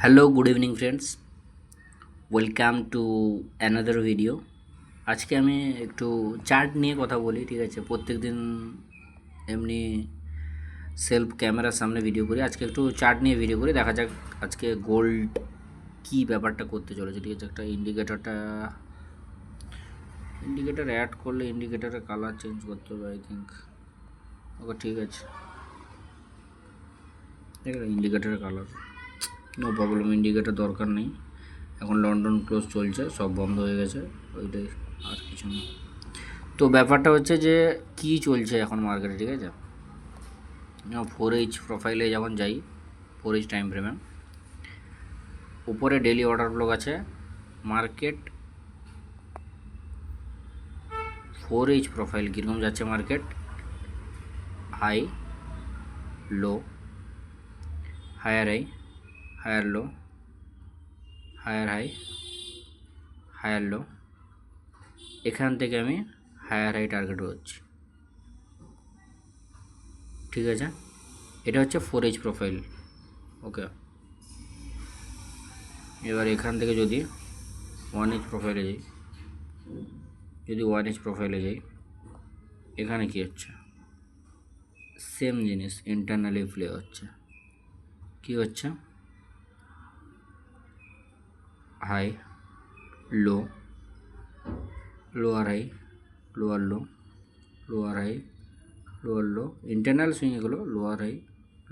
Hello good evening friends, welcome to another video. আজকে আমি একটু চার্ট নিয়ে কথা বলি। ঠিক আছে, প্রত্যেক দিন এমনি সেলফ ক্যামেরার সামনে ভিডিও করি, আজকে একটু চার্ট নিয়ে ভিডিও করি। দেখা যাক আজকে গোল্ড কী ব্যাপারটা করতে চলেছে। ঠিক আছে, একটা ইন্ডিকেটার অ্যাড করলে ইন্ডিকেটারের কালার চেঞ্জ করতে হবে আই থিঙ্ক। ওকে ঠিক আছে, ঠিক আছে, ইন্ডিকেটারের কালার নো প্রবলেম, ইন্ডিকেটার দরকার নেই। এখন লন্ডন ক্লোজ চলছে, সব বন্ধ হয়ে গেছে, ওইটাই, আর কিছু না। তো ব্যাপারটা হচ্ছে যে কি চলছে এখন মার্কেটে। ঠিক আছে, 4H প্রোফাইলে যখন যাই, 4H টাইম ফ্রেমে উপরে ডেলি অর্ডার ব্লক আছে। মার্কেট 4H প্রোফাইল কীরকম যাচ্ছে, market high low, higher high, higher low, higher high, higher low. এখান থেকে আমি হায়ার হাই টার্গেট হচ্ছি। ঠিক আছে, এটা হচ্ছে 4H প্রোফাইল। ওকে, এবার এখান থেকে যদি 1H প্রোফাইলে যাই, যদি 1H প্রোফাইলে যাই, এখানে কি হচ্ছে, সেম জিনিস ইন্টারনালি প্লে হচ্ছে। কি হচ্ছে, high low, lower high, lower low, lower high, lower low, internal swing এগুলো, লোয়ার হাই,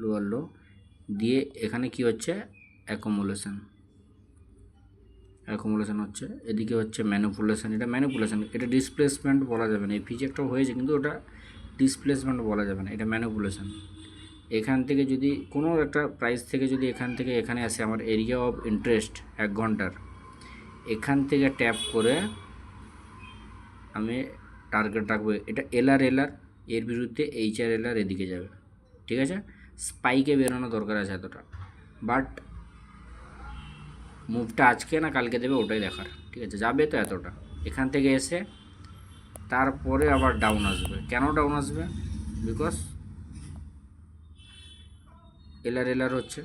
লোয়ার লো দিয়ে এখানে কি হচ্ছে, অ্যাকোমোলেশন হচ্ছে। এদিকে হচ্ছে ম্যানিপুলেশন। এটা ডিসপ্লেসমেন্ট বলা যাবে না। এই পিচ একটা হয়েছে কিন্তু ওটা ডিসপ্লেসমেন্ট বলা যাবে না, এটা ম্যানিপুলেশন। এখান থেকে যদি কোনো একটা প্রাইস থেকে যদি এখান থেকে এখানে আসে, আমার এরিয়া অফ ইন্টারেস্ট 1 ঘন্টার, এখান থেকে ট্যাপ করে আমি টার্গেট রাখবো। এটা এলআর এর বিরুদ্ধে এইচআর এদিকে যাবে। ঠিক আছে, স্পাইকে বেরোনো দরকার আছে এতটা, বাট মুভটা আজকে না কালকে দেবে ওটাই দেখার। ঠিক আছে, যাবে তো এতটা, এখান থেকে এসে তারপরে আবার ডাউন আসবে। কেন ডাউন আসবে? বিকজ এলআর হচ্ছে,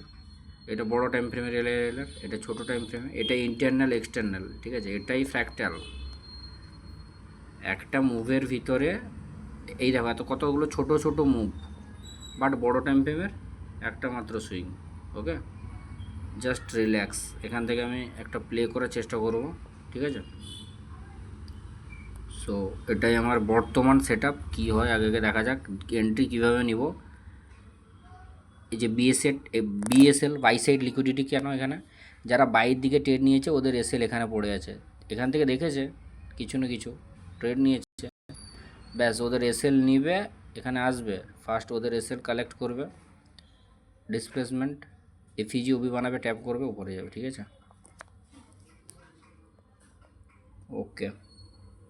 এটা বড় টাইম ফ্রেমের এলআর, এটা ছোট টাইম ফ্রেমে, এটা ইন্টারনাল এক্সটার্নাল। ঠিক আছে, এটাই ফ্র্যাকটাল। একটা মুভের ভিতরে এই দেখো এত কতগুলো ছোট ছোট মুভ, বাট বড় টাইম ফ্রেমের একটা মাত্র সুইং। ওকে, জাস্ট রিল্যাক্স। এখান থেকে আমি একটা প্লে করার চেষ্টা করব। ঠিক আছে, সো এটাই আমার বর্তমান সেট আপ। কী হয় আগে দেখা যাক, এন্ট্রি কীভাবে নিব। এই যে বিএসএল বাই সাইড লিকুইডিটি কেন, এখানে যারা বাইয়ের দিকে ট্রেড নিয়েছে ওদের এসএল এখানে পড়ে আছে, এখান থেকে দেখেছে কিছু না কিছু ট্রেড নিয়েছে, ব্যাস ওদের এসএল নিবে, এখানে আসবে ফার্স্ট, ওদের এসএল কালেক্ট করবে, ডিসপ্লেসমেন্ট এফিজি ওবি বানাবে, ট্যাপ করবে, উপরে যাবে। ঠিক আছে, ওকে।